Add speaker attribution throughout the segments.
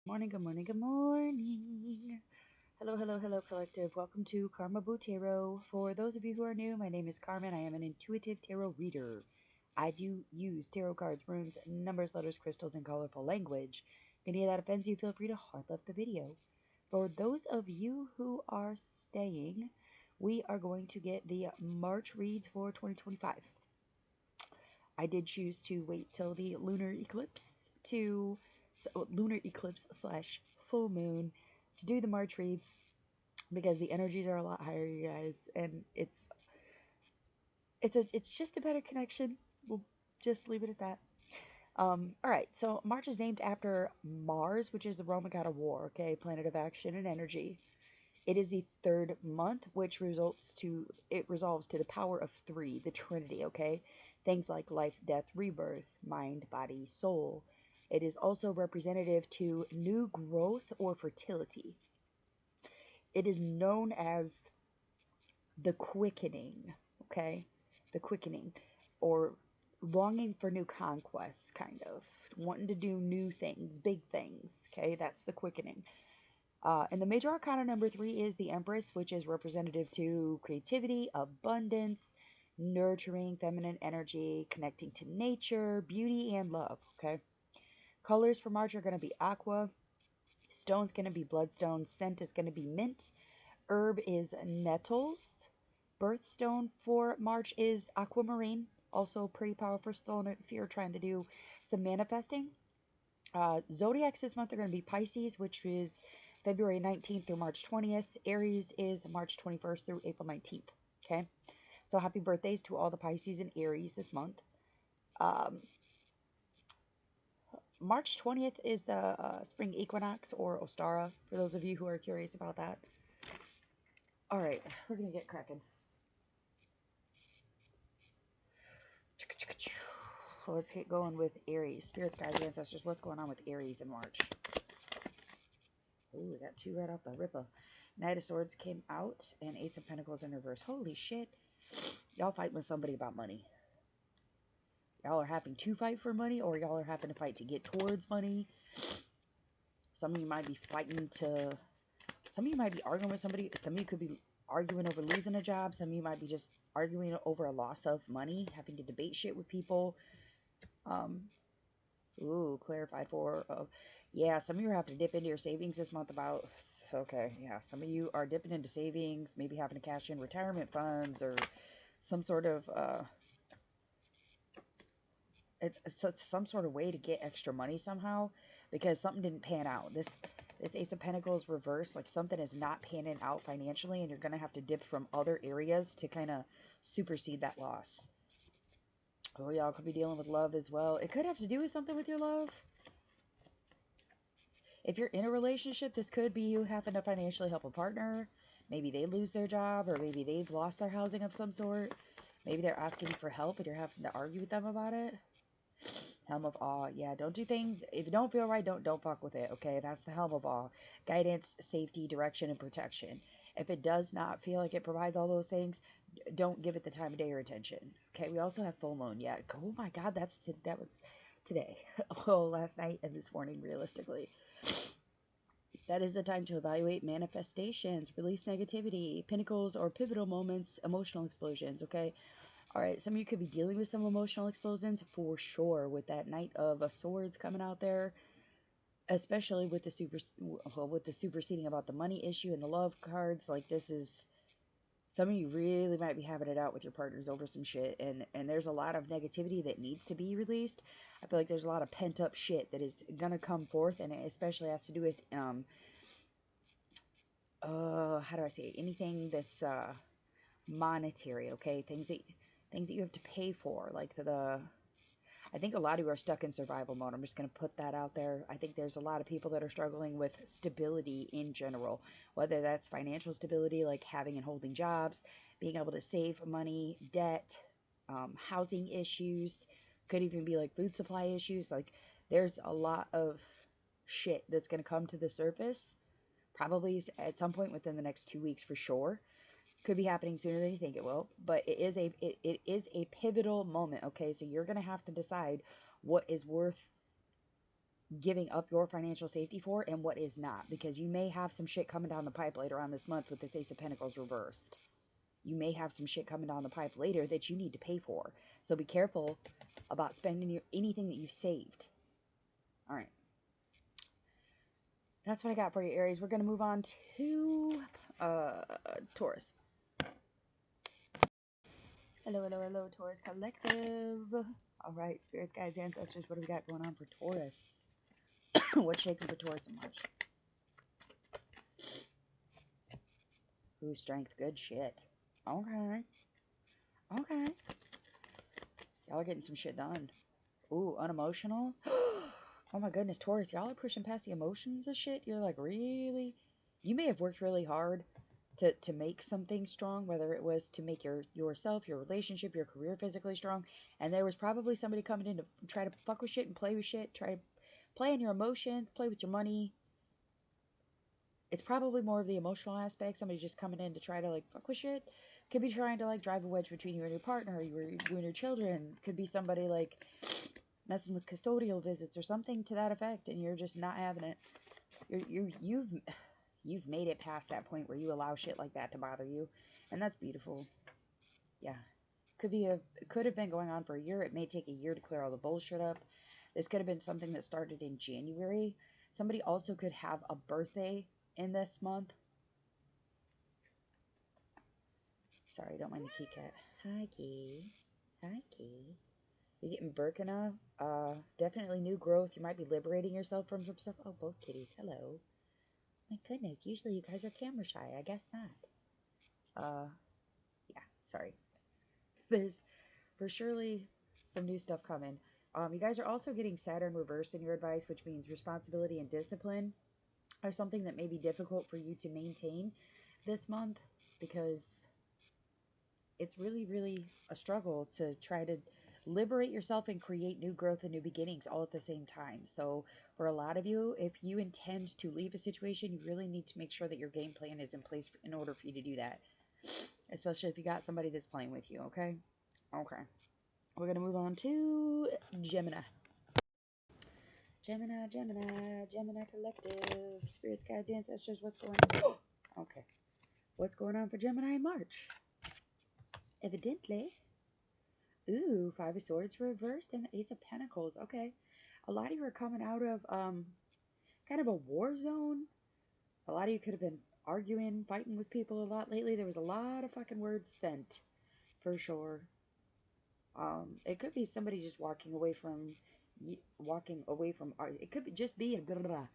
Speaker 1: Morning, good morning, good morning. Hello, hello, hello, collective. Welcome to Carmaboo Tarot. For those of you who are new, my name is Carmen. I am an intuitive tarot reader. I do use tarot cards, runes, numbers, letters, crystals, and colorful language. If any of that offends you, feel free to heart left the video. For those of you who are staying, we are going to get the March reads for 2025. I did choose to wait till the lunar eclipse slash full moon to do the March reads because the energies are a lot higher, you guys, and it's just a better connection. We'll just leave it at that. All right, so March is named after Mars, which is the Roman god of war, okay, planet of action and energy. It is the third month, which resolves to the power of three, the Trinity, okay? Things like life, death, rebirth, mind, body, soul. It is also representative to new growth or fertility. It is known as the quickening, okay? The quickening, or longing for new conquests, kind of. Wanting to do new things, big things, okay? That's the quickening. And the major arcana number 3 is the Empress, which is representative to creativity, abundance, nurturing, feminine energy, connecting to nature, beauty, and love. Okay. Colors for March are going to be aqua. Stone's going to be bloodstone. Scent is going to be mint. Herb is nettles. Birthstone for March is aquamarine. Also, pretty powerful stone if you're trying to do some manifesting. Zodiacs this month are going to be Pisces, which is February 19th through March 20th. Aries is March 21st through April 19th. Okay. So happy birthdays to all the Pisces and Aries this month. Um, March 20th is the spring equinox or Ostara, for those of you who are curious about that. All right, we're going to get cracking. Let's get going with Aries. Spirits, guides, ancestors, what's going on with Aries in March? Ooh, we got two right off the ripper. Knight of Swords came out, and Ace of Pentacles in reverse. Holy shit. Y'all fighting with somebody about money. Y'all are having to fight for money, or y'all are having to fight to get towards money. Some of you might be fighting to... Some of you might be arguing with somebody. Some of you could be arguing over losing a job. Some of you might be just arguing over a loss of money, having to debate shit with people. Ooh, clarified for... yeah, some of you are having to dip into your savings this month about... Okay, yeah, some of you are dipping into savings, maybe having to cash in retirement funds or some sort of... it's some sort of way to get extra money somehow because something didn't pan out. This Ace of Pentacles reverse, like something is not panning out financially, and you're going to have to dip from other areas to kind of supersede that loss. Oh, y'all could be dealing with love as well. It could have to do with something with your love. If you're in a relationship, this could be you having to financially help a partner. Maybe they lose their job, or maybe they've lost their housing of some sort. Maybe they're asking you for help and you're having to argue with them about it. Helm of Awe. Yeah, don't do things. If you don't feel right, don't fuck with it, okay? That's the Helm of Awe. Guidance, safety, direction, and protection. If it does not feel like it provides all those things, don't give it the time of day or attention. Okay, we also have full moon. Yeah, oh my god, that was today. Oh, last night and this morning, realistically. That is the time to evaluate manifestations, release negativity, pinnacles or pivotal moments, emotional explosions, okay? All right, some of you could be dealing with some emotional explosions for sure with that Knight of Swords coming out there, especially with the superseding about the money issue and the love cards. Like this is some of you really might be having it out with your partners over some shit, and there's a lot of negativity that needs to be released. I feel like there's a lot of pent up shit that is gonna come forth, and it especially has to do with how do I say it? Anything that's monetary, okay? Things that you have to pay for, like the I think a lot of you are stuck in survival mode. I'm just going to put that out there. I think there's a lot of people that are struggling with stability in general, whether that's financial stability, like having and holding jobs, being able to save money, debt, housing issues, could even be like food supply issues. Like there's a lot of shit that's going to come to the surface, probably at some point within the next 2 weeks for sure. Could be happening sooner than you think it will, but it is a pivotal moment. Okay, so you're gonna have to decide what is worth giving up your financial safety for and what is not, because you may have some shit coming down the pipe later on this month with this Ace of Pentacles reversed. You may have some shit coming down the pipe later that you need to pay for. So be careful about spending anything that you've saved. All right. That's what I got for you, Aries. We're going to move on to Taurus. Hello, hello, hello, Taurus Collective. All right, spirits, guides, ancestors, what do we got going on for Taurus? What's shaking for Taurus in March? Ooh, strength, good shit. Okay. Okay. Y'all are getting some shit done. Ooh, unemotional. Oh my goodness, Taurus, y'all are pushing past the emotions of shit. You're like, really? You may have worked really hard to make something strong, whether it was to make yourself, your relationship, your career physically strong. And there was probably somebody coming in to try to fuck with shit and play with shit, try to play in your emotions, play with your money. It's probably more of the emotional aspect. Somebody just coming in to try to like fuck with shit. Could be trying to like drive a wedge between you and your partner, you and your children. Could be somebody like messing with custodial visits or something to that effect, and you're just not having it. You've made it past that point where you allow shit like that to bother you, and that's beautiful. Yeah, it could have been going on for a year. It may take a year to clear all the bullshit up. This could have been something that started in January. Somebody also could have a birthday in this month. Sorry, don't mind the key cat. Hi, Key. Hi, Key. You're getting Birkenau. Definitely new growth. You might be liberating yourself from some stuff. Oh, both kitties. Hello. My goodness. Usually you guys are camera shy. I guess not. Yeah. Sorry. There's for surely some new stuff coming. You guys are also getting Saturn reversed in your advice, which means responsibility and discipline are something that may be difficult for you to maintain this month, because it's really, really a struggle to try to liberate yourself and create new growth and new beginnings all at the same time. So for a lot of you, if you intend to leave a situation, you really need to make sure that your game plan is in place in order for you to do that. Especially if you got somebody that's playing with you, okay? Okay. We're going to move on to Gemini. Gemini, Gemini, Gemini Collective. Spirits, guides, ancestors, what's going on? Okay. What's going on for Gemini in March? Evidently. Ooh, Five of Swords reversed and the Ace of Pentacles. Okay. A lot of you are coming out of kind of a war zone. A lot of you could have been arguing, fighting with people a lot lately. There was a lot of fucking words sent, for sure. It could be somebody just walking away from, it could just be, blah, blah, blah.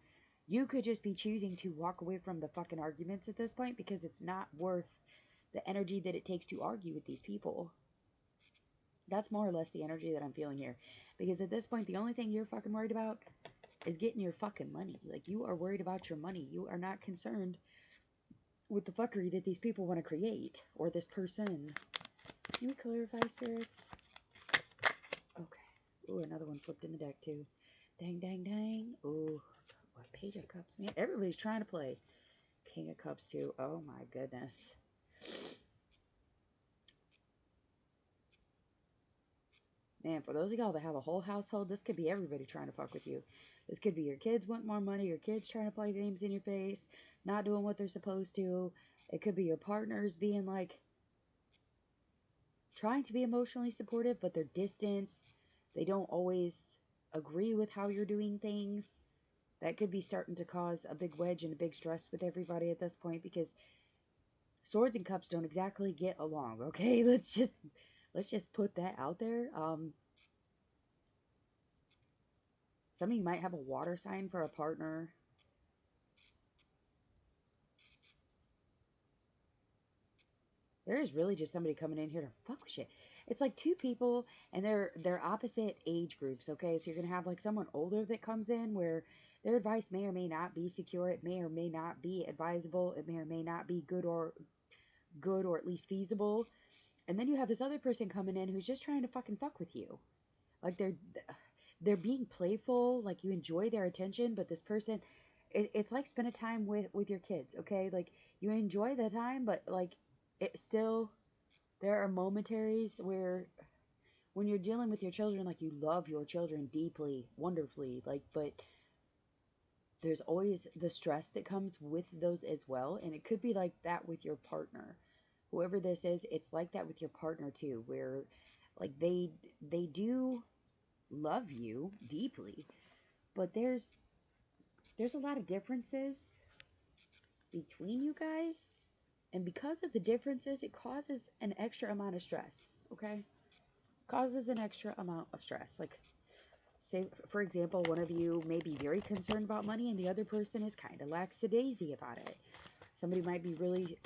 Speaker 1: You could just be choosing to walk away from the fucking arguments at this point because it's not worth the energy that it takes to argue with these people. That's more or less the energy that I'm feeling here. Because at this point, the only thing you're fucking worried about is getting your fucking money. Like, you are worried about your money. You are not concerned with the fuckery that these people want to create. Or this person. Can you clarify, spirits? Okay. Ooh, another one flipped in the deck, too. Dang, dang, dang. Ooh. What, Page of Cups? Man, everybody's trying to play. King of Cups, too. Oh, my goodness. Man, for those of y'all that have a whole household, this could be everybody trying to fuck with you. This could be your kids want more money, your kids trying to play games in your face, not doing what they're supposed to. It could be your partners being like, trying to be emotionally supportive, but they're distant. They don't always agree with how you're doing things. That could be starting to cause a big wedge and a big stress with everybody at this point, because swords and cups don't exactly get along, okay? Let's just put that out there. Some of you might have a water sign for a partner. There is really just somebody coming in here to fuck with shit. It's like two people, and they're opposite age groups, okay? So you're gonna have like someone older that comes in where their advice may or may not be secure. It may or may not be advisable. It may or may not be good or at least feasible. And then you have this other person coming in who's just trying to fucking fuck with you. Like they're being playful, like you enjoy their attention, but this person, it's like spending time with your kids, okay? Like you enjoy the time, but like it still, there are momentaries where when you're dealing with your children, like you love your children deeply, wonderfully, like, but there's always the stress that comes with those as well. And it could be like that with your partner. Whoever this is, it's like that with your partner too, where like they do love you deeply, but there's a lot of differences between you guys. And because of the differences, it causes an extra amount of stress, okay? Causes an extra amount of stress. Like, say, for example, one of you may be very concerned about money and the other person is kind of lackadaisy about it. Somebody might be really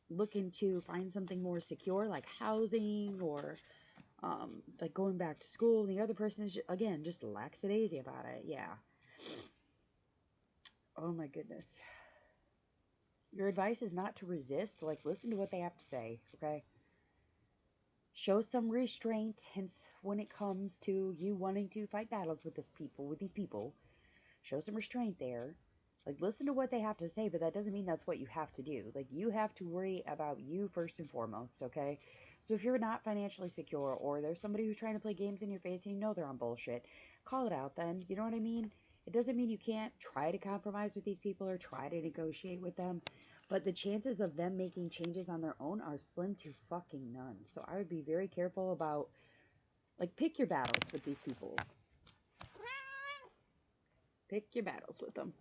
Speaker 1: looking to find something more secure, like housing or like going back to school. And the other person is, again, just lackadaisy about it. Yeah. Oh my goodness. Your advice is not to resist. Like, listen to what they have to say, okay? Show some restraint, hence when it comes to you wanting to fight battles with these people. Show some restraint there. Like, listen to what they have to say, but that doesn't mean that's what you have to do. Like, you have to worry about you first and foremost, okay? So if you're not financially secure, or there's somebody who's trying to play games in your face and you know they're on bullshit, call it out then. You know what I mean? It doesn't mean you can't try to compromise with these people or try to negotiate with them, but the chances of them making changes on their own are slim to fucking none. So I would be very careful about, like, pick your battles with these people. Pick your battles with them.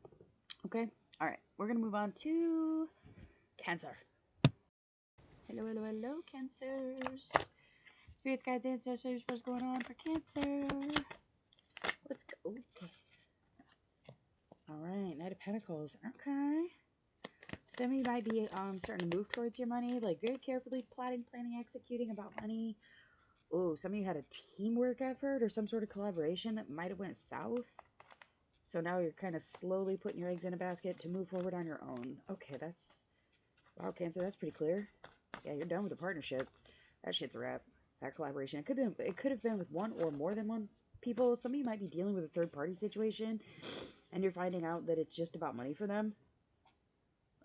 Speaker 1: Okay? All right. We're going to move on to Cancer. Hello, hello, hello, Cancers. Spirits, guides, ancestors, what's going on for Cancer? Let's go. Okay. All right. Knight of Pentacles. Okay. Some of you might be starting to move towards your money, like very carefully plotting, planning, executing about money. Oh, some of you had a teamwork effort or some sort of collaboration that might have went south. So now you're kind of slowly putting your eggs in a basket to move forward on your own. Okay, that's... Wow, Cancer, that's pretty clear. Yeah, you're done with the partnership. That shit's a wrap. That collaboration. It could have been with one or more than one people. Some of you might be dealing with a third-party situation, and you're finding out that it's just about money for them.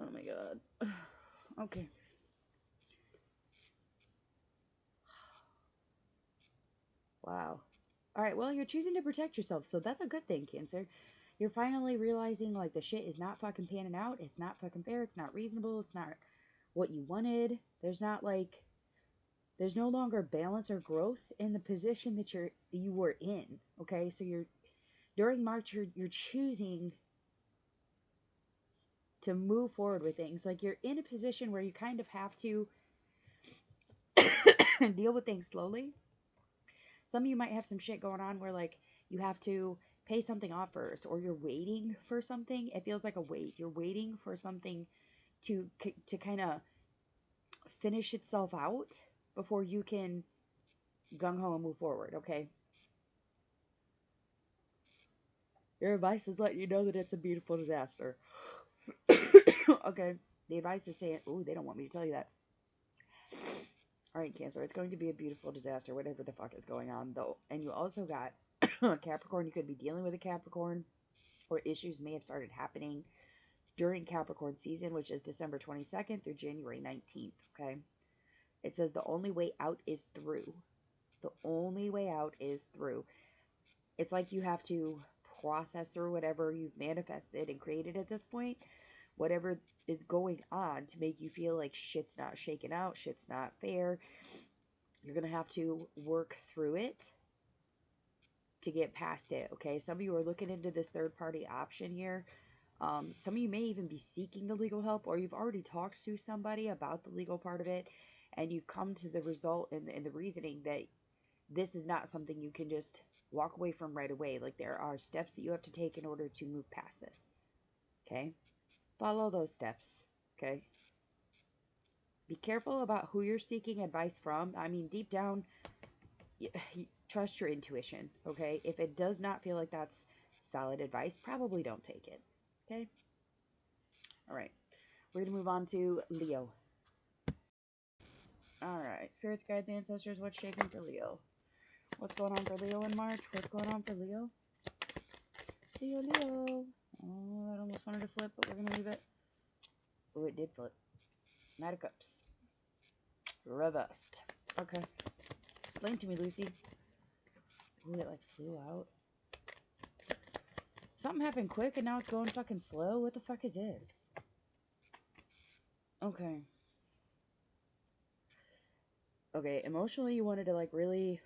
Speaker 1: Oh my god. Okay. Wow. Alright, well, you're choosing to protect yourself, so that's a good thing, Cancer. You're finally realizing, like, the shit is not fucking panning out. It's not fucking fair. It's not reasonable. It's not what you wanted. There's not, like... There's no longer balance or growth in the position that you were in, okay? So during March, you're choosing to move forward with things. Like, you're in a position where you kind of have to deal with things slowly. Some of you might have some shit going on where, like, you have to pay something off first, or you're waiting for something. It feels like a wait. You're waiting for something to kind of finish itself out before you can gung-ho and move forward, okay? Your advice is letting you know that it's a beautiful disaster. Okay, the advice is saying, ooh, they don't want me to tell you that. All right, Cancer, it's going to be a beautiful disaster, whatever the fuck is going on, though. And you also got Capricorn. You could be dealing with a Capricorn, or issues may have started happening during Capricorn season, which is December 22nd through January 19th, okay? It says the only way out is through. The only way out is through. It's like you have to process through whatever you've manifested and created at this point, whatever is going on to make you feel like shit's not shaken out, shit's not fair. You're going to have to work through it to get past it, okay? Some of you are looking into this third-party option here. Some of you may even be seeking the legal help, or you've already talked to somebody about the legal part of it, and you've come to the result and the reasoning that this is not something you can just walk away from right away. Like, there are steps that you have to take in order to move past this, okay? Follow those steps, okay? Be careful about who you're seeking advice from. I mean, deep down, trust your intuition, okay? If it does not feel like that's solid advice, probably don't take it, okay? All right. We're going to move on to Leo. All right. Spirits, guides, ancestors, what's shaking for Leo? What's going on for Leo in March? What's going on for Leo? Leo, Leo. Oh, I almost wanted to flip, but we're going to leave it. Oh, it did flip. Knight of Cups. Reversed. Okay. Explain to me, Lucy. Ooh, it like flew out. Something happened quick and now it's going fucking slow. What the fuck is this? Okay. Okay, emotionally you wanted to like really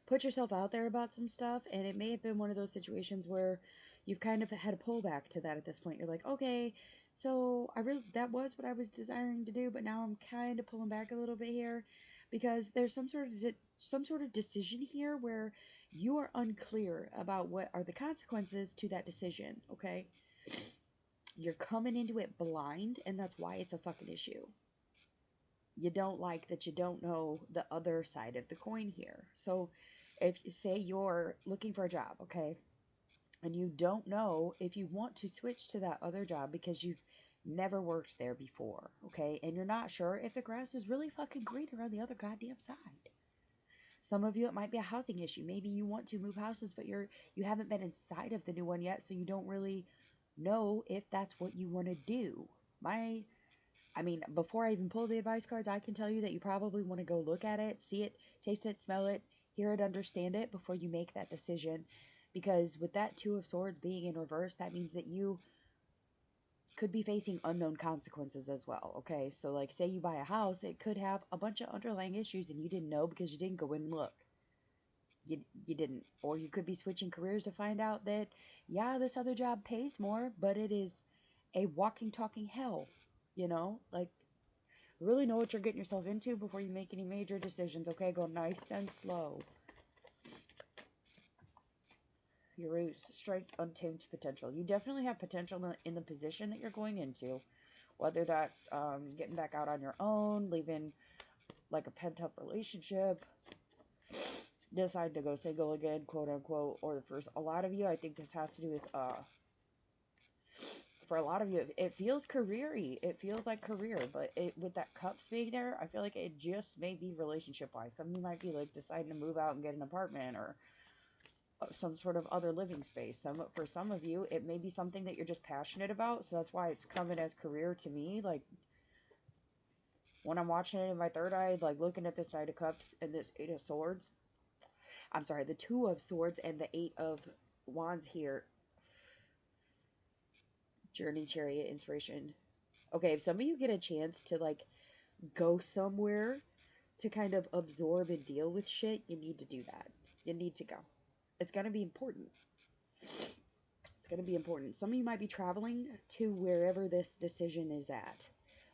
Speaker 1: put yourself out there about some stuff, and it may have been one of those situations where you've kind of had a pullback to that at this point. You're like, okay, so that was what I was desiring to do, but now I'm kind of pulling back a little bit here because there's some sort of decision here where you are unclear about what are the consequences to that decision, okay? You're coming into it blind, and that's why it's a fucking issue. You don't like that you don't know the other side of the coin here. So if you say you're looking for a job, okay, and you don't know if you want to switch to that other job because you've never worked there before, okay, and you're not sure if the grass is really fucking greener on the other goddamn side. Some of you, it might be a housing issue. Maybe you want to move houses, but you haven't been inside of the new one yet, so you don't really know if that's what you want to do. Before I even pull the advice cards, I can tell you that you probably want to go look at it, see it, taste it, smell it, hear it, understand it before you make that decision. Because with that Two of Swords being in reverse, that means that you could be facing unknown consequences as well, okay? So, like, say you buy a house, it could have a bunch of underlying issues and you didn't know because you didn't go in and look. You didn't. Or you could be switching careers to find out that, yeah, this other job pays more, but it is a walking, talking hell, Like, really know what you're getting yourself into before you make any major decisions, okay? Go nice and slow. Your strength, untamed potential. You definitely have potential in the position that you're going into. Whether that's getting back out on your own, leaving like a pent-up relationship, decide to go single again, quote unquote, or for a lot of you, I think this has to do with for a lot of you, it feels career-y. It feels like career, but with that cups being there, I feel like it just may be relationship-wise. Some of you might be like deciding to move out and get an apartment or some sort of other living space. For some of you, it may be something that you're just passionate about, so that's why it's coming as career to me. Like, when I'm watching it in my third eye, like looking at this Knight of Cups and this Eight of Swords, I'm sorry, the Two of Swords and the Eight of Wands here. Journey, Chariot, Inspiration. Okay, if some of you get a chance to like go somewhere to kind of absorb and deal with shit, you need to do that. You need to go. It's going to be important. It's going to be important. Some of you might be traveling to wherever this decision is at.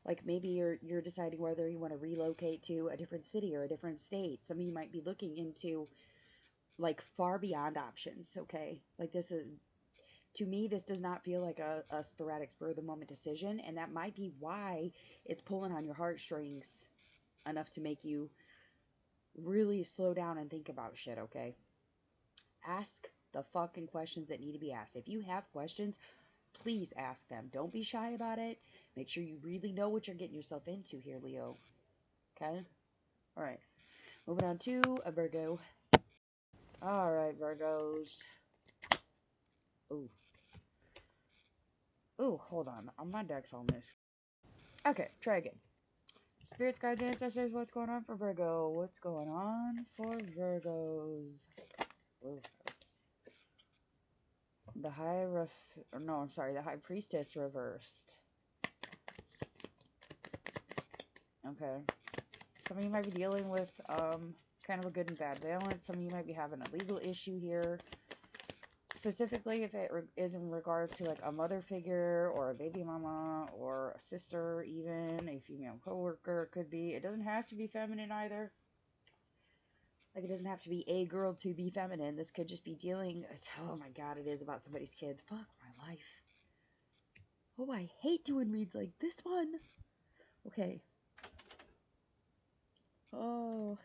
Speaker 1: Like maybe you're deciding whether you want to relocate to a different city or a different state. Some of you might be looking into like far beyond options, okay? Like this is, to me, this does not feel like a sporadic spur of the moment decision, and that might be why it's pulling on your heartstrings enough to make you really slow down and think about shit, okay? Ask the fucking questions that need to be asked. If you have questions, please ask them. Don't be shy about it. Make sure you really know what you're getting yourself into here, Leo. Okay? Alright. Moving on to a Virgo. Alright, Virgos. Ooh. Ooh, hold on. My deck's on this. Okay, try again. Spirits, guides, ancestors, what's going on for Virgo? What's going on for Virgos? Ooh. The High Priestess reversed. Okay. Some of you might be dealing with kind of a good and bad balance. Some of you might be having a legal issue here. Specifically, if it is in regards to like a mother figure or a baby mama or a sister, even a female coworker, it could be. It doesn't have to be feminine either. Like, it doesn't have to be a girl to be feminine. This could just be dealing. Oh my god, it is about somebody's kids. Fuck my life. Oh, I hate doing reads like this one. Okay. Oh.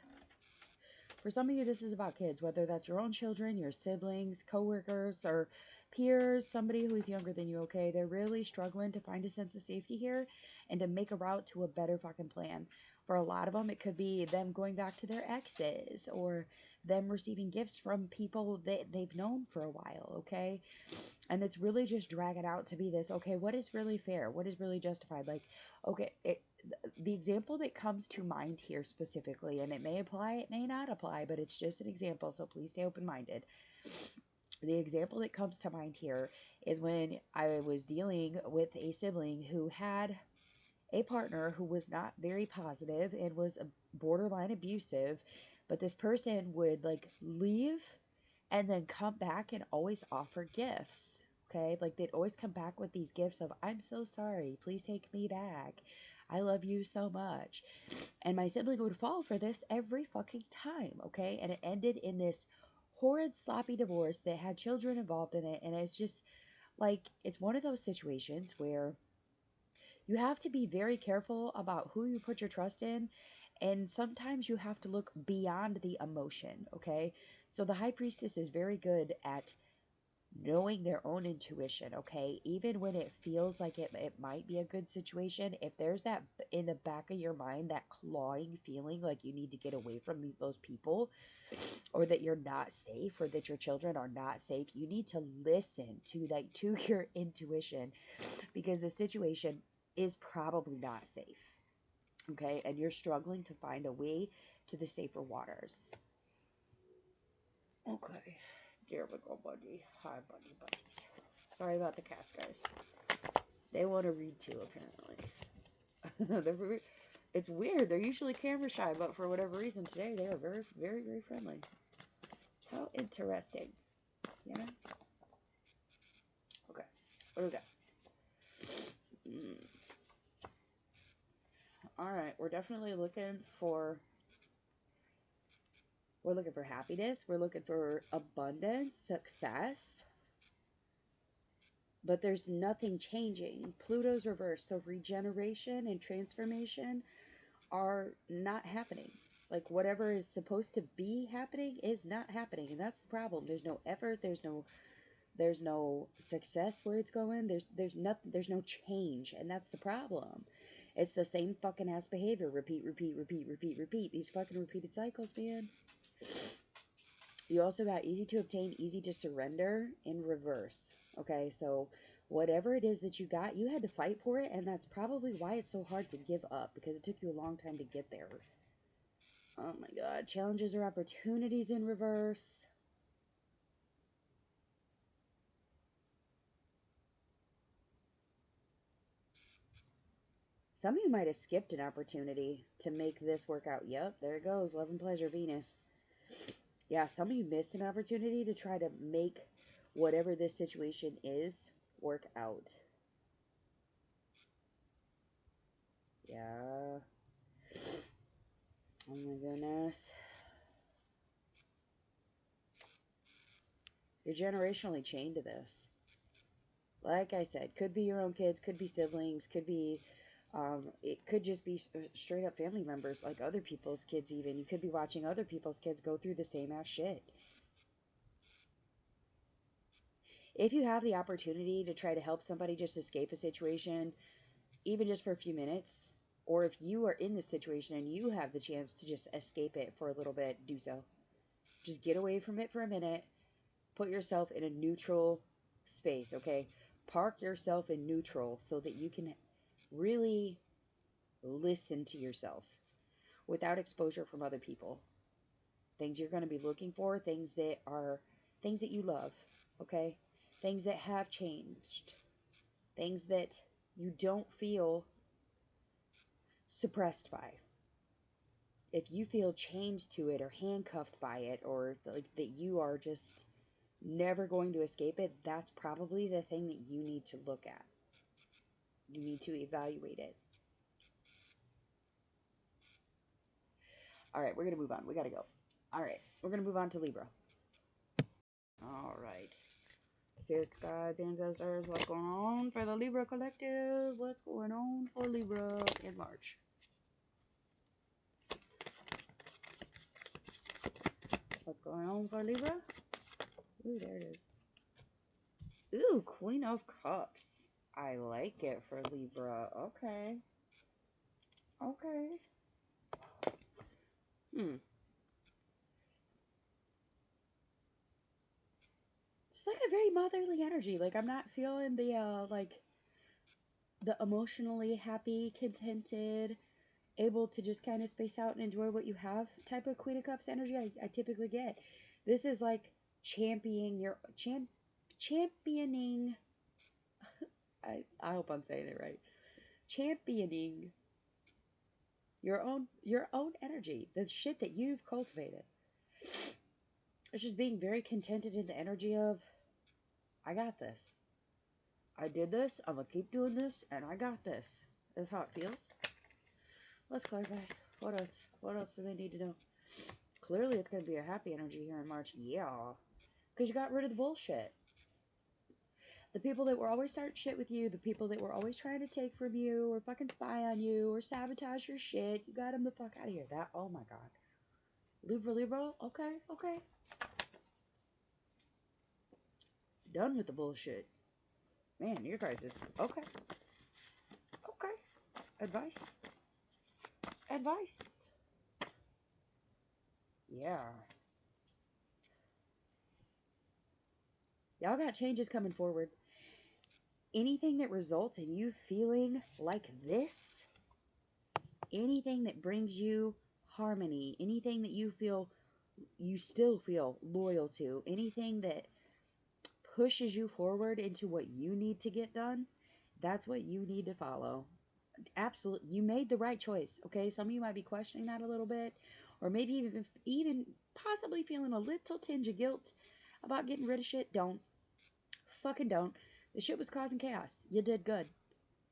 Speaker 1: For some of you, this is about kids, whether that's your own children, your siblings, coworkers, or peers, somebody who's younger than you, okay? They're really struggling to find a sense of safety here and to make a route to a better fucking plan. For a lot of them, it could be them going back to their exes or them receiving gifts from people that they've known for a while, okay? And it's really just dragging out to be this, okay, what is really fair? What is really justified? Like, okay, the example that comes to mind here specifically, and it may apply, it may not apply, but it's just an example, so please stay open-minded. The example that comes to mind here is when I was dealing with a sibling who had a partner who was not very positive and was borderline abusive, but this person would like leave and then come back and always offer gifts. Okay, like they'd always come back with these gifts of, I'm so sorry, please take me back, I love you so much. And my sibling would fall for this every fucking time. Okay, and it ended in this horrid sloppy divorce that had children involved in it. And it's just like, it's one of those situations where you have to be very careful about who you put your trust in. And sometimes you have to look beyond the emotion, okay? So the high priestess is very good at knowing their own intuition, okay? Even when it feels like it might be a good situation, if there's that in the back of your mind, that clawing feeling like you need to get away from those people, or that you're not safe, or that your children are not safe, you need to listen to to your intuition, because the situation is probably not safe, okay? And you're struggling to find a way to the safer waters. Okay. There we go, buddy. Hi, buddies. Sorry about the cats, guys. They want to read too, apparently. It's weird. They're usually camera shy, but for whatever reason today, they are very, very, very friendly. How interesting. You know? Okay. What do we got? Alright, we're definitely looking for... We're looking for happiness. We're looking for abundance, success. But there's nothing changing. Pluto's reversed, so regeneration and transformation are not happening. Like, whatever is supposed to be happening is not happening, and that's the problem. There's no effort, there's no success where it's going. There's no change, and that's the problem. It's the same fucking ass behavior. Repeat, repeat, repeat, repeat, repeat. These fucking repeated cycles, man. You also got easy to obtain, easy to surrender in reverse. Okay, so whatever it is that you got, you had to fight for it, and that's probably why it's so hard to give up, because it took you a long time to get there. Oh my god, challenges or opportunities in reverse. Some of you might have skipped an opportunity to make this work out. Yep, there it goes. Love and pleasure, Venus. Yeah, some of you missed an opportunity to try to make whatever this situation is work out. Yeah. Oh my goodness. You're generationally chained to this. Like I said, could be your own kids, could be siblings, could be, it could just be straight up family members, like other people's kids even. You could be watching other people's kids go through the same ass shit. If you have the opportunity to try to help somebody just escape a situation, even just for a few minutes, or if you are in this situation and you have the chance to just escape it for a little bit, do so. Just get away from it for a minute. Put yourself in a neutral space, okay? Park yourself in neutral so that you can really listen to yourself without exposure from other people. Things you're going to be looking for, things that you love, okay? Things that have changed. Things that you don't feel suppressed by. If you feel chained to it or handcuffed by it, or like that you are just never going to escape it, that's probably the thing that you need to look at. You need to evaluate it. All right, we're going to move on. We got to go. All right, we're going to move on to Libra. All right. Spirits, guides, ancestors, what's going on for the Libra collective? What's going on for Libra in March? What's going on for Libra? Ooh, there it is. Ooh, Queen of Cups. I like it for Libra. Okay. Okay. It's like a very motherly energy. Like, I'm not feeling the, the emotionally happy, contented, able to just kind of space out and enjoy what you have type of Queen of Cups energy I typically get. This is like championing, I hope I'm saying it right. Championing your own energy, the shit that you've cultivated. It's just being very contented in the energy of, I got this. I did this, I'm gonna keep doing this, and I got this. That's how it feels. Let's clarify. What else? What else do they need to know? Clearly it's gonna be a happy energy here in March. Yeah. Because you got rid of the bullshit. The people that were always starting shit with you, the people that were always trying to take from you, or fucking spy on you, or sabotage your shit, you got them the fuck out of here. That, oh my god. Libra, okay, okay. Done with the bullshit. Man, your guys is, okay. Okay. Advice. Advice. Yeah. Y'all got changes coming forward. Anything that results in you feeling like this, anything that brings you harmony, anything that you feel, you still feel loyal to, anything that pushes you forward into what you need to get done, that's what you need to follow. Absolutely. You made the right choice, okay? Some of you might be questioning that a little bit, or maybe even possibly feeling a little tinge of guilt about getting rid of shit. Don't. Fucking don't. The shit was causing chaos. You did good.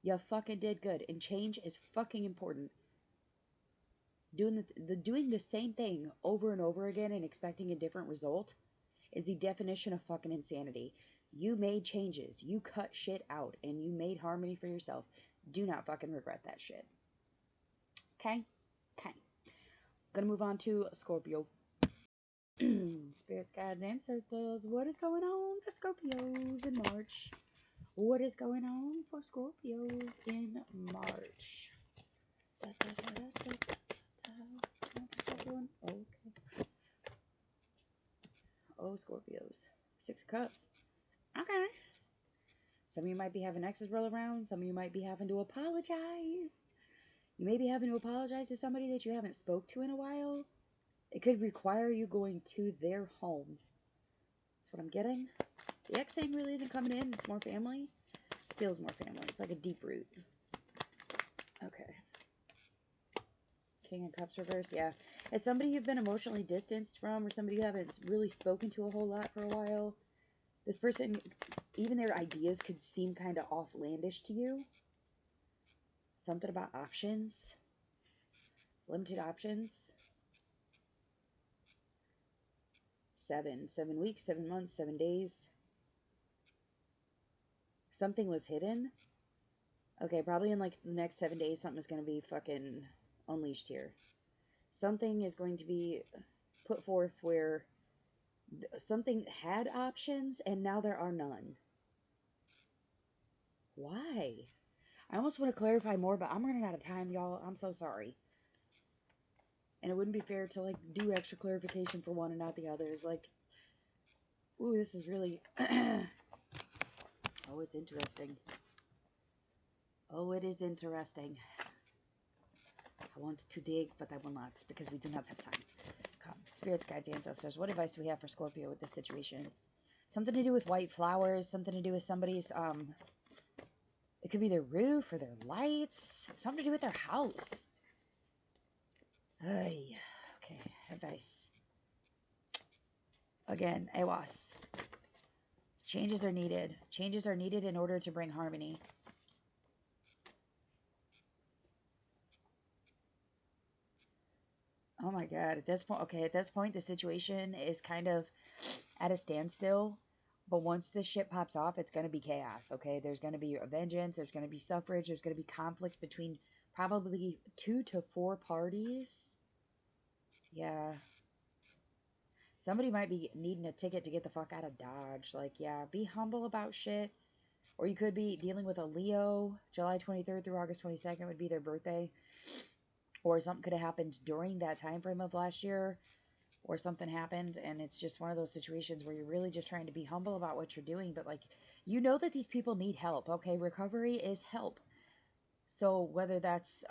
Speaker 1: You fucking did good. And change is fucking important. Doing the same thing over and over again and expecting a different result is the definition of fucking insanity. You made changes. You cut shit out. And you made harmony for yourself. Do not fucking regret that shit. Okay? Okay. Gonna move on to Scorpio. Spirits, guides, ancestors. What is going on for Scorpios in March? What is going on for Scorpios in March? Okay. Oh, Scorpios. 6 of Cups. Okay. Some of you might be having exes roll around. Some of you might be having to apologize. You may be having to apologize to somebody that you haven't spoke to in a while. It could require you going to their home. That's what I'm getting. The ex thing really isn't coming in. It's more family. It feels more family. It's like a deep root. Okay. King of Cups reverse. Yeah. It's somebody you've been emotionally distanced from, or somebody you haven't really spoken to a whole lot for a while. This person, even their ideas could seem kind of offlandish to you. Something about options. Limited options. 7 weeks, 7 months, 7 days. Something was hidden. Okay, probably in like the next 7 days, something is going to be fucking unleashed here. Something is going to be put forth where something had options and now there are none. Why? I almost want to clarify more, but I'm running out of time, y'all. I'm so sorry. And it wouldn't be fair to like do extra clarification for one and not the others. Like, ooh, this is really oh, it's interesting. Oh, it is interesting. I want to dig, but I will not because we do not have time. Come, spirits, guides, ancestors. What advice do we have for Scorpio with this situation? Something to do with white flowers. Something to do with somebody's it could be their roof or their lights. Something to do with their house. Ay, okay, advice. Again, AWAS. Changes are needed. Changes are needed in order to bring harmony. Oh my god, at this point, okay, at this point, the situation is kind of at a standstill. But once this shit pops off, it's going to be chaos, okay? There's going to be a vengeance. There's going to be suffrage. There's going to be conflict between probably 2 to 4 parties. Yeah. Somebody might be needing a ticket to get the fuck out of Dodge. Like, yeah, be humble about shit. Or you could be dealing with a Leo. July 23rd through August 22nd would be their birthday. Or something could have happened during that time frame of last year. Or something happened, and it's just one of those situations where you're really just trying to be humble about what you're doing. But, like, you know that these people need help, okay? Recovery is help. So whether that's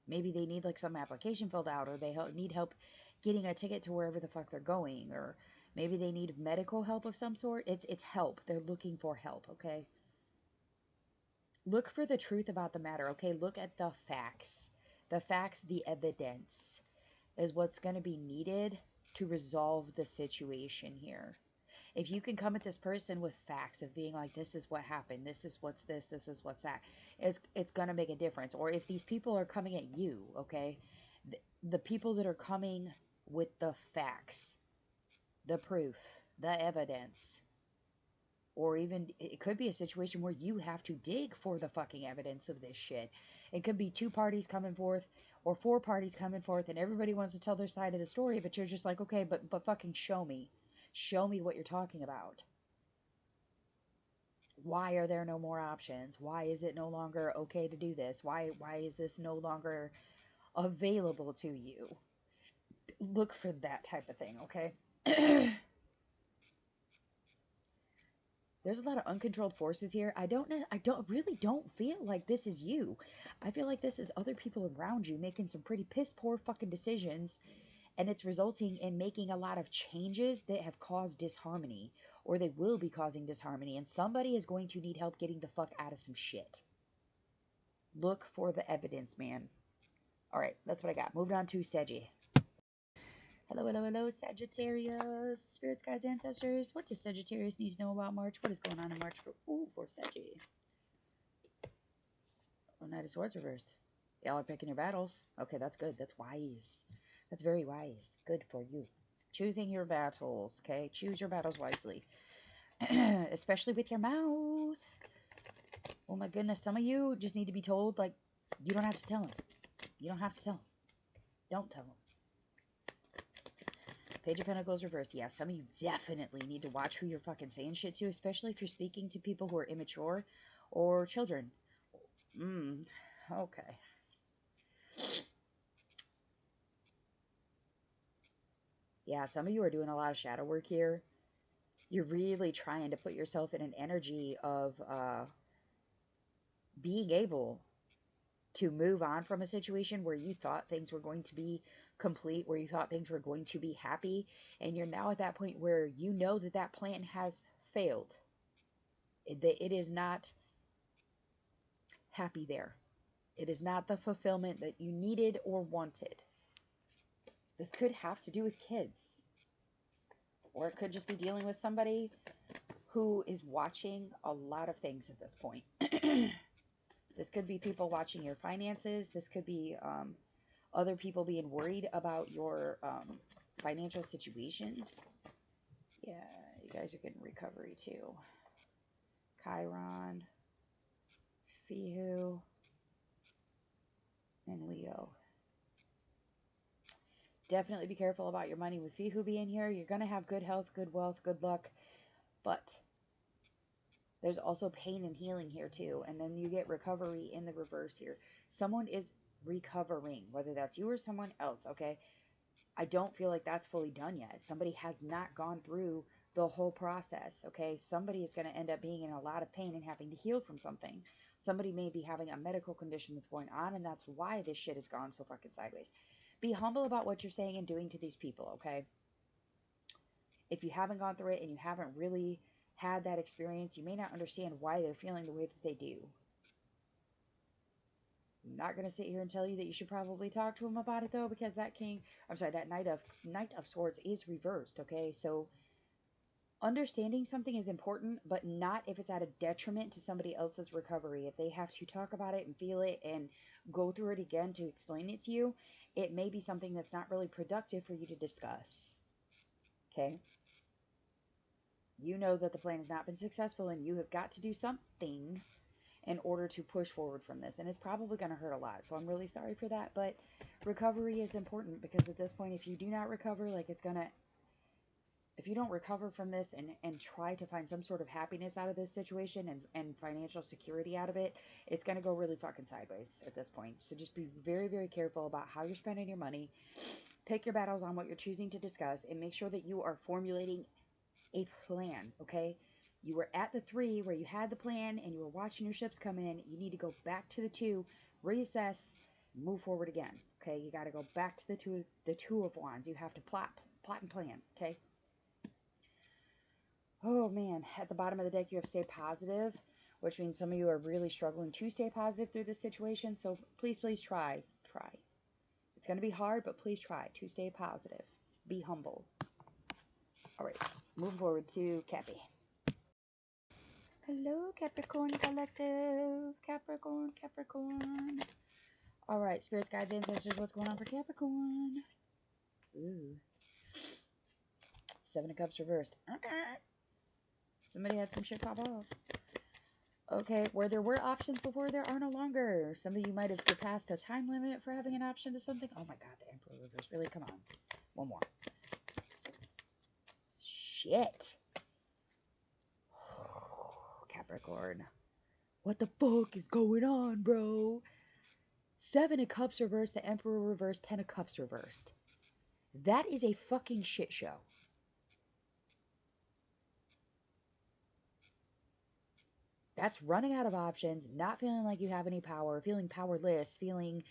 Speaker 1: maybe they need, like, some application filled out, or they need help getting a ticket to wherever the fuck they're going, or Maybe they need medical help of some sort. It's help. They're looking for help, okay? Look for the truth about the matter, okay? Look at the facts. The facts, the evidence is what's going to be needed to resolve the situation here. If you can come at this person with facts of being like, this is what happened, this is what's this is what's that, it's going to make a difference. Or if these people are coming at you, okay? The people that are coming with the facts, the proof, the evidence, or even it could be a situation where you have to dig for the fucking evidence of this shit. It could be two parties coming forth or four parties coming forth and everybody wants to tell their side of the story, but you're just like, okay, but fucking show me. Show me what you're talking about. Why are there no more options? Why is it no longer okay to do this? Why is this no longer available to you? Look for that type of thing, okay? There's a lot of uncontrolled forces here. I really don't feel like this is you. I feel like this is other people around you making some pretty piss poor fucking decisions, and it's resulting in making a lot of changes that have caused disharmony, or they will be causing disharmony, and somebody is going to need help getting the fuck out of some shit. Look for the evidence, man. All right, that's what I got. Moving on to Saggy. Hello, hello, hello, Sagittarius. Spirits, guides, ancestors. What does Sagittarius need to know about March? What is going on in March for Sagittarius? Oh, Knight of Swords reversed. Y'all are picking your battles. Okay, that's good. That's wise. That's very wise. Good for you. Choosing your battles, okay? Choose your battles wisely. Especially with your mouth. Oh my goodness, some of you just need to be told, like, you don't have to tell them. You don't have to tell them. Don't tell them. Page of Pentacles reversed. Yeah, some of you definitely need to watch who you're fucking saying shit to, especially if you're speaking to people who are immature or children. Okay. Yeah, some of you are doing a lot of shadow work here. You're really trying to put yourself in an energy of being able to move on from a situation where you thought things were going to be complete, where you thought things were going to be happy, and you're now at that point where you know that that plan has failed. It is not happy there. It is not the fulfillment that you needed or wanted. This could have to do with kids, or it could just be dealing with somebody who is watching a lot of things at this point. This could be people watching your finances. This could be other people being worried about your financial situations. Yeah, you guys are getting recovery too. Chiron, Fihu, and Leo. Definitely be careful about your money with Fihu being here. You're going to have good health, good wealth, good luck, but there's also pain and healing here too. And then you get recovery in the reverse here. Someone is recovering, whether that's you or someone else, okay? I don't feel like that's fully done yet. Somebody has not gone through the whole process, okay? Somebody is going to end up being in a lot of pain and having to heal from something. Somebody may be having a medical condition that's going on, and that's why this shit has gone so fucking sideways. Be humble about what you're saying and doing to these people, okay? If you haven't gone through it and you haven't really had that experience, you may not understand why they're feeling the way that they do. I'm not going to sit here and tell you that you should probably talk to them about it, though, because that Knight of Swords is reversed, okay? So understanding something is important, but not if it's at a detriment to somebody else's recovery. If they have to talk about it and feel it and go through it again to explain it to you, it may be something that's not really productive for you to discuss, okay? You know that the plan has not been successful and you have got to do something in order to push forward from this. And it's probably going to hurt a lot. So I'm really sorry for that. But recovery is important because at this point, if you do not recover, like if you don't recover from this and try to find some sort of happiness out of this situation and financial security out of it, it's going to go really fucking sideways at this point. So just be very, very careful about how you're spending your money. Pick your battles on what you're choosing to discuss and make sure that you are formulating a plan, okay? You were at the 3 where you had the plan and you were watching your ships come in. You need to go back to the 2, reassess, move forward again, okay? You got to go back to the 2 of Wands. You have to plot and plan, okay? Oh man, at the bottom of the deck you have stay positive, which means some of you are really struggling to stay positive through this situation. So please, please try. Try. It's going to be hard, but please try to stay positive. Be humble. All right, moving forward to Cappy. Hello, Capricorn Collective. Capricorn, Capricorn. All right, spirits, guides, ancestors, what's going on for Capricorn? Ooh. Seven of Cups reversed. Okay. Somebody had some shit pop off. Okay, where there were options before, there are no longer. Some of you might have surpassed a time limit for having an option to something. Oh my god, the Emperor reverse. Really? Come on. One more. Shit. Capricorn. What the fuck is going on, bro? Seven of Cups reversed, the Emperor reversed, Ten of Cups reversed. That is a fucking shit show. That's running out of options, not feeling like you have any power, feeling powerless, feeling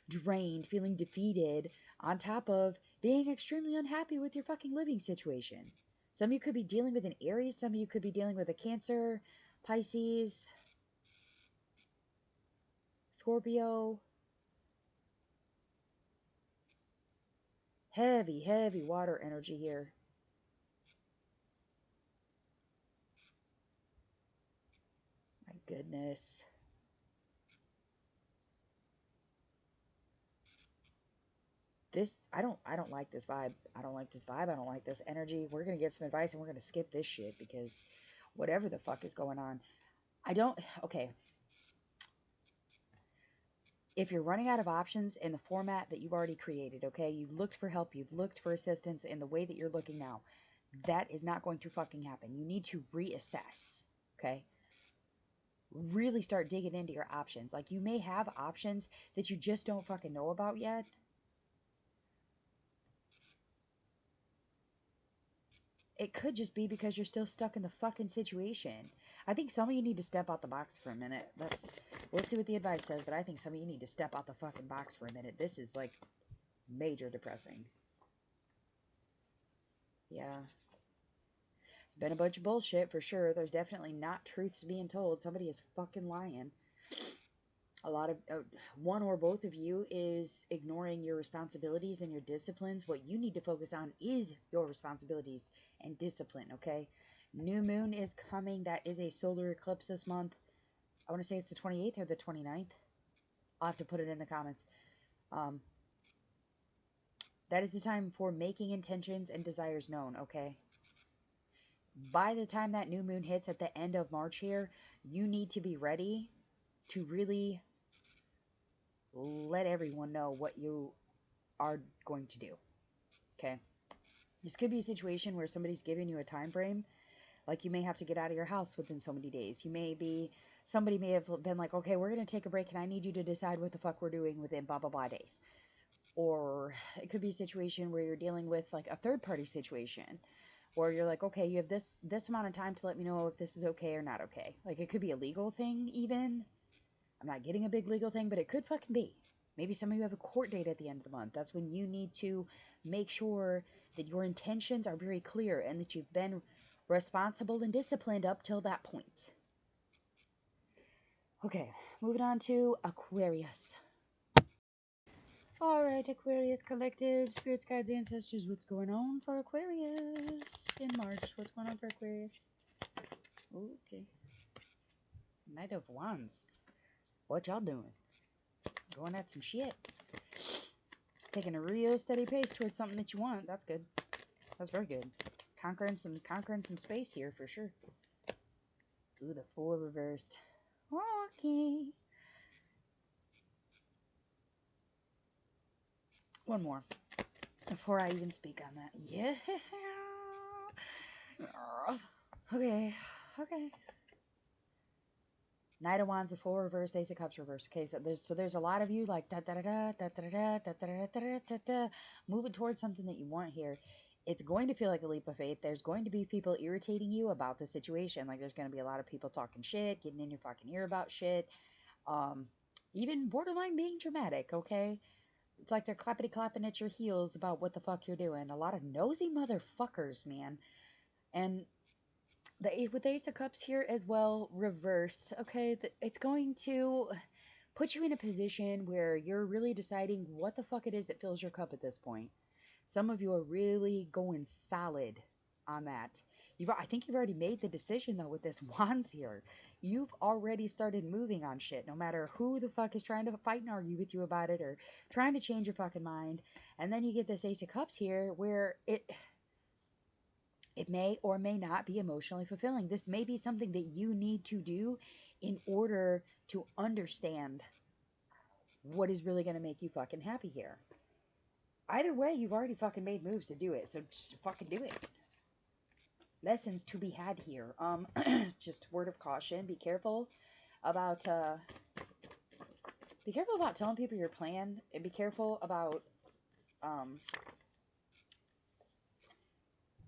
Speaker 1: drained, feeling defeated, on top of being extremely unhappy with your fucking living situation. Some of you could be dealing with an Aries, some of you could be dealing with a Cancer, Pisces, Scorpio. Heavy, heavy water energy here. My goodness. I don't like this vibe. I don't like this vibe. I don't like this energy. We're going to get some advice and we're going to skip this shit because whatever the fuck is going on. Okay. If you're running out of options in the format that you've already created, okay, you've looked for help, you've looked for assistance in the way that you're looking now, that is not going to fucking happen. You need to reassess, okay? Really start digging into your options. Like, you may have options that you just don't fucking know about yet. It could just be because you're still stuck in the fucking situation. I think some of you need to step out the box for a minute. We'll see what the advice says, but I think some of you need to step out the fucking box for a minute. This is, like, major depressing. Yeah. It's been a bunch of bullshit for sure. There's definitely not truths being told. Somebody is fucking lying. A lot of, one or both of you is ignoring your responsibilities and your disciplines. What you need to focus on is your responsibilities and discipline, okay? New moon is coming. That is a solar eclipse this month. I want to say it's the 28th or the 29th. I'll have to put it in the comments. That is the time for making intentions and desires known, okay? By the time that new moon hits at the end of March here, you need to be ready to really let everyone know what you are going to do. Okay? This could be a situation where somebody's giving you a time frame. Like, you may have to get out of your house within so many days. Somebody may have been like, okay, we're going to take a break and I need you to decide what the fuck we're doing within blah, blah, blah days. Or it could be a situation where you're dealing with like a third party situation. Or you're like, okay, you have this amount of time to let me know if this is okay or not okay. Like, it could be a legal thing even. I'm not getting a big legal thing, but it could fucking be. Maybe some of you have a court date at the end of the month. That's when you need to make sure that your intentions are very clear and that you've been responsible and disciplined up till that point. Okay, moving on to Aquarius. All right, Aquarius Collective, Spirits, Guides, Ancestors, what's going on for Aquarius in March? What's going on for Aquarius? Okay. Knight of Wands. What y'all doing? Going at some shit. Taking a real steady pace towards something that you want. That's good. That's very good. Conquering some space here for sure. Ooh, the Four reversed. Okay. One more before I even speak on that. Yeah. Okay. Okay. Knight of Wands, the Four reversed, Ace of Cups reversed. Okay, so there's a lot of you like da da da da da da da da da da da da moving towards something that you want here. It's going to feel like a leap of faith. There's going to be people irritating you about the situation. Like, there's going to be a lot of people talking shit, getting in your fucking ear about shit. Even borderline being dramatic, okay? It's like they're clappity-clapping at your heels about what the fuck you're doing. A lot of nosy motherfuckers, man. And with the Ace of Cups here as well, reversed, okay, it's going to put you in a position where you're really deciding what the fuck it is that fills your cup at this point. Some of you are really going solid on that. I think you've already made the decision though with this wands here. You've already started moving on shit, no matter who the fuck is trying to fight and argue with you about it or trying to change your fucking mind. And then you get this Ace of Cups here where it may or may not be emotionally fulfilling. This may be something that you need to do in order to understand what is really going to make you fucking happy here. Either way, you've already fucking made moves to do it, so just fucking do it. Lessons to be had here. Just word of caution, be careful about telling people your plan, and be careful about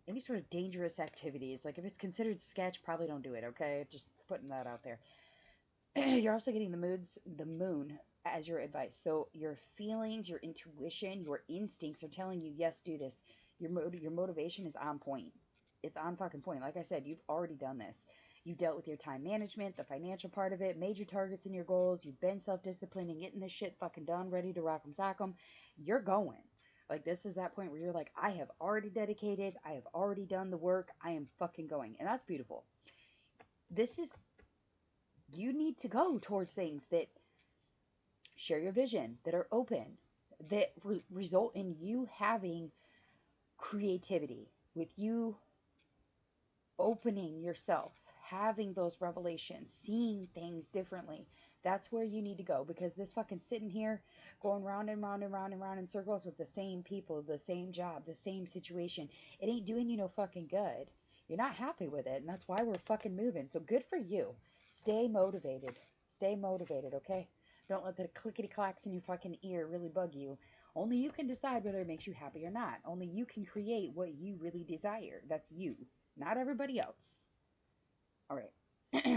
Speaker 1: any sort of dangerous activities. Like if it's considered sketch, probably don't do it, okay? Just putting that out there. You're also getting the moon as your advice. So your feelings, your intuition, your instincts are telling you, yes, do this. Your motivation is on point. It's on fucking point. Like I said, you've already done this. You dealt with your time management, the financial part of it, made your targets and your goals. You've been self-disciplined and getting this shit fucking done, ready to rock 'em, sock 'em. You're going. Like, this is that point where you're like, I have already dedicated. I have already done the work. I am fucking going. And that's beautiful. You need to go towards things that share your vision, that are open, that result in you having creativity, with you opening yourself, having those revelations, seeing things differently. That's where you need to go, because this fucking sitting here going round and round and round and round in circles with the same people, the same job, the same situation, it ain't doing you no fucking good. You're not happy with it, and that's why we're fucking moving. So good for you. Stay motivated. Stay motivated, okay? Don't let the clickety clacks in your fucking ear really bug you. Only you can decide whether it makes you happy or not. Only you can create what you really desire. That's you, not everybody else. All right,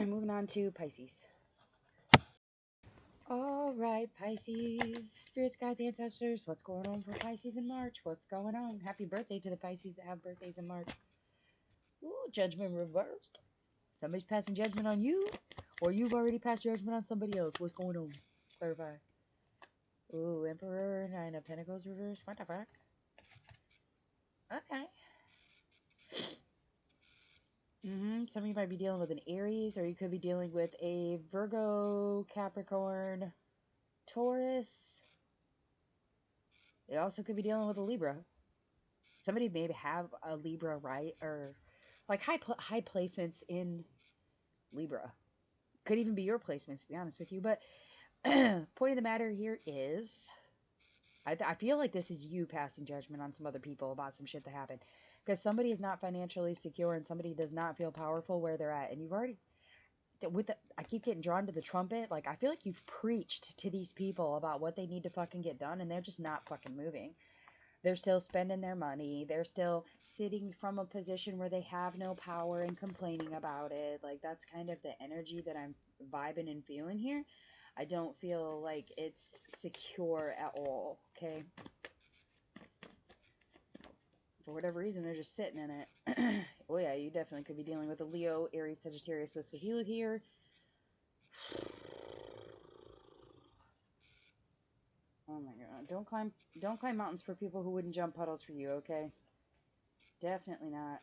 Speaker 1: moving on to Pisces. All right, Pisces. Spirits, guides, ancestors, what's going on for Pisces in March? What's going on? Happy birthday to the Pisces that have birthdays in March. Ooh, judgment reversed. Somebody's passing judgment on you, or you've already passed judgment on somebody else. What's going on? Clarify. Ooh, Emperor, Nine of Pentacles reversed. What the fuck? Okay. Some of you might be dealing with an Aries, or you could be dealing with a Virgo, Capricorn, Taurus. It also could be dealing with a Libra. Somebody may have a Libra, right? Or like high placements in Libra. Could even be your placements, to be honest with you. But point of the matter here is, I feel like this is you passing judgment on some other people about some shit that happened. Because somebody is not financially secure and somebody does not feel powerful where they're at. And you've already, I keep getting drawn to the trumpet. Like, I feel like you've preached to these people about what they need to fucking get done, and they're just not fucking moving. They're still spending their money. They're still sitting from a position where they have no power and complaining about it. Like, that's kind of the energy that I'm vibing and feeling here. I don't feel like it's secure at all, okay? For whatever reason, they're just sitting in it. Oh yeah, you definitely could be dealing with a Leo, Aries, Sagittarius, Swahili here. Oh my god. Don't climb mountains for people who wouldn't jump puddles for you, okay? Definitely not.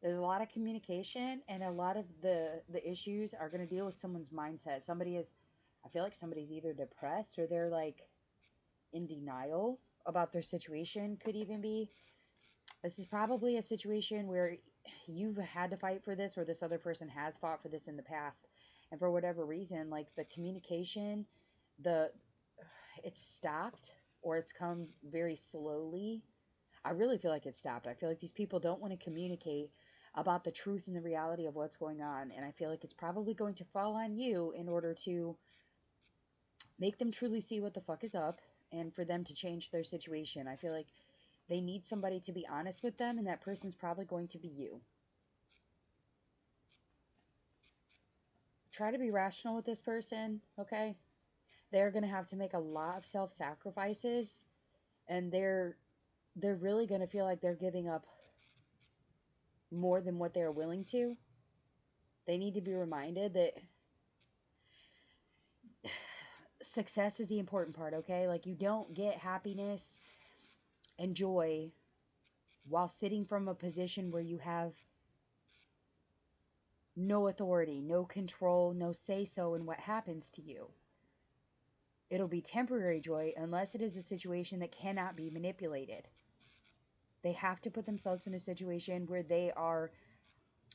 Speaker 1: There's a lot of communication, and a lot of the issues are going to deal with someone's mindset. I feel like somebody's either depressed or they're like in denial about their situation, could even be. This is probably a situation where you've had to fight for this, or this other person has fought for this in the past, and for whatever reason, like the communication, the it's stopped, or it's come very slowly. I really feel like it's stopped. I feel like these people don't want to communicate about the truth and the reality of what's going on, and I feel like it's probably going to fall on you in order to make them truly see what the fuck is up and for them to change their situation. I feel like they need somebody to be honest with them, and that person's probably going to be you. Try to be rational with this person, okay? They're going to have to make a lot of self-sacrifices, and they're really going to feel like they're giving up more than what they're willing to. They need to be reminded that success is the important part, okay? Like, you don't get happiness and joy while sitting from a position where you have no authority, no control, no say so in what happens to you. It'll be temporary joy unless it is a situation that cannot be manipulated. They have to put themselves in a situation where they are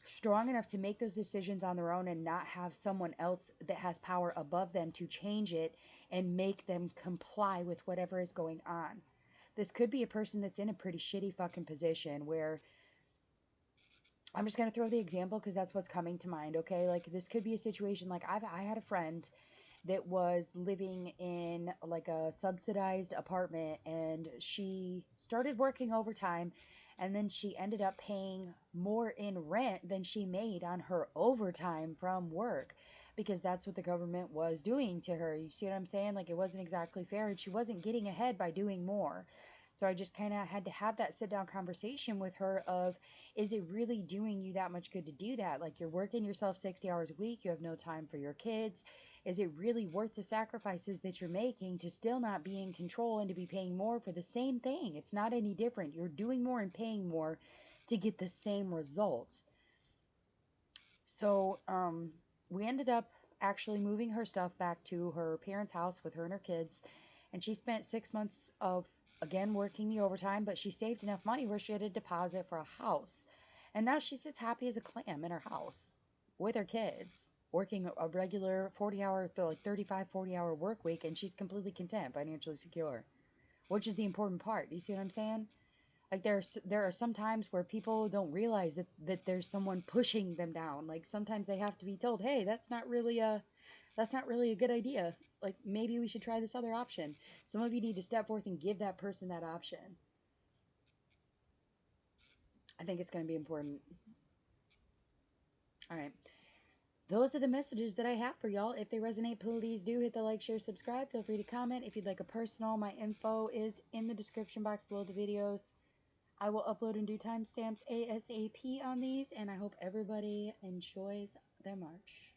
Speaker 1: strong enough to make those decisions on their own and not have someone else that has power above them to change it and make them comply with whatever is going on. This could be a person that's in a pretty shitty fucking position where, I'm just going to throw the example because that's what's coming to mind, okay? Like, this could be a situation like I had a friend that was living in like a subsidized apartment, and she started working overtime, and then she ended up paying more in rent than she made on her overtime from work, because that's what the government was doing to her. You see what I'm saying? Like, it wasn't exactly fair, and she wasn't getting ahead by doing more. So I just kind of had to have that sit down conversation with her of, is it really doing you that much good to do that? Like, you're working yourself 60 hours a week, you have no time for your kids. Is it really worth the sacrifices that you're making to still not be in control and to be paying more for the same thing? It's not any different. You're doing more and paying more to get the same results. So, we ended up actually moving her stuff back to her parents' house with her and her kids. And she spent 6 months of, again, working the overtime, but she saved enough money where she had a deposit for a house. And now she sits happy as a clam in her house with her kids, working a regular 40-hour, like 35, 40-hour work week, and she's completely content, financially secure, which is the important part. Do you see what I'm saying? Like, there are some times where people don't realize that there's someone pushing them down. Like, sometimes they have to be told, hey, that's not really a good idea. Like, maybe we should try this other option. Some of you need to step forth and give that person that option. I think it's going to be important. All right. Those are the messages that I have for y'all. If they resonate, please do hit the like, share, subscribe. Feel free to comment. If you'd like a personal, my info is in the description box below the videos. I will upload and do timestamps ASAP on these, and I hope everybody enjoys their March.